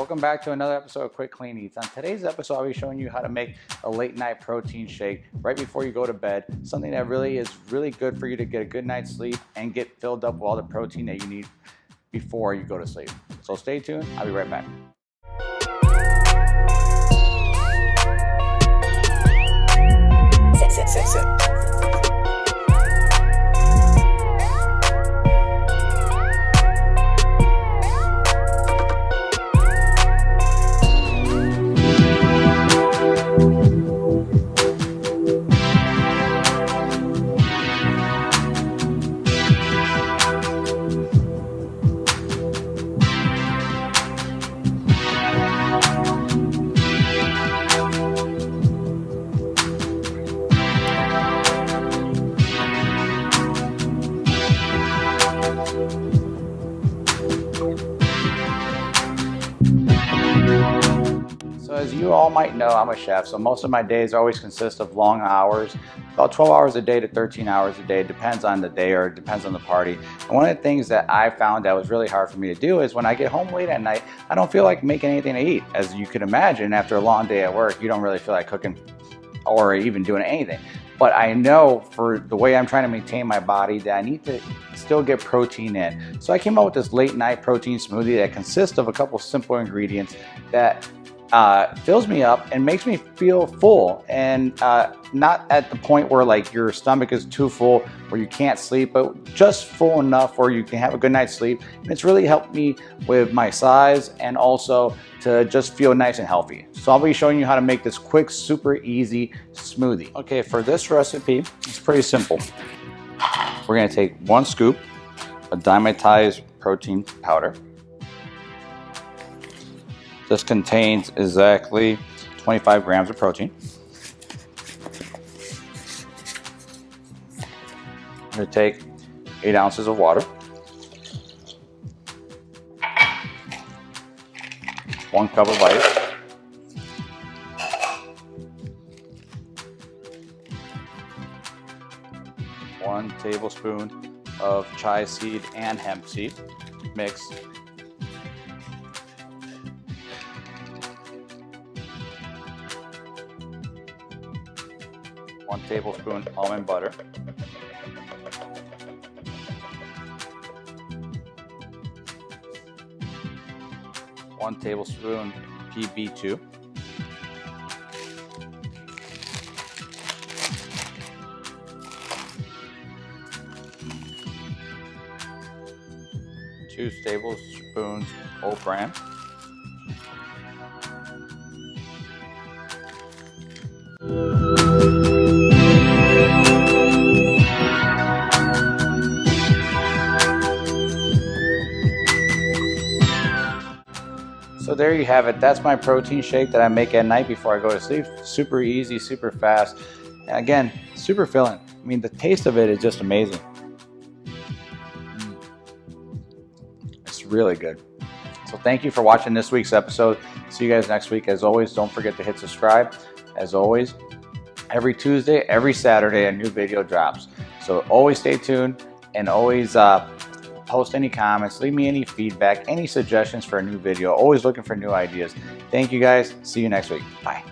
Welcome back to another episode of Quick Clean Eats. On today's episode, I'll be showing you how to make a late night protein shake right before you go to bed. Something that really is good for you to get a good night's sleep and get filled up with all the protein that you need before you go to sleep. So stay tuned, I'll be right back. So as you all might know, I'm a chef, so most of my days always consist of long hours, about 12 hours a day to 13 hours a day. It depends on the day or it depends on the party. And one of the things that I found that was really hard for me to do is when I get home late at night, I don't feel like making anything to eat. As you can imagine, after a long day at work, you don't really feel like cooking or even doing anything. But I know for the way I'm trying to maintain my body that I need to still get protein in. So I came up with this late night protein smoothie that consists of a couple simple ingredients that fills me up and makes me feel full and not at the point where like your stomach is too full where you can't sleep, but just full enough where you can have a good night's sleep. And it's really helped me with my size and also to just feel nice and healthy. So I'll be showing you how to make this quick, super easy smoothie. Okay, for this recipe, it's pretty simple. We're gonna take 1 scoop of dimetized protein powder. This contains exactly 25 grams of protein. I'm going to take 8 ounces of water, 1 cup of ice, one tablespoon of chia seed and hemp seed mixed, 1 tablespoon almond butter, 1 tablespoon PB2, 2 tablespoons whole bran, So there you have it. That's my protein shake that I make at night before I go to sleep. Super easy, super fast. And again, super filling. I mean, the taste of it is just amazing. It's really good. So thank you for watching this week's episode. See you guys next week. As always, don't forget to hit subscribe. As always, every Tuesday, every Saturday, a new video drops. So always stay tuned and always post any comments, leave me any feedback, any suggestions for a new video. Always looking for new ideas. Thank you guys. See you next week. Bye.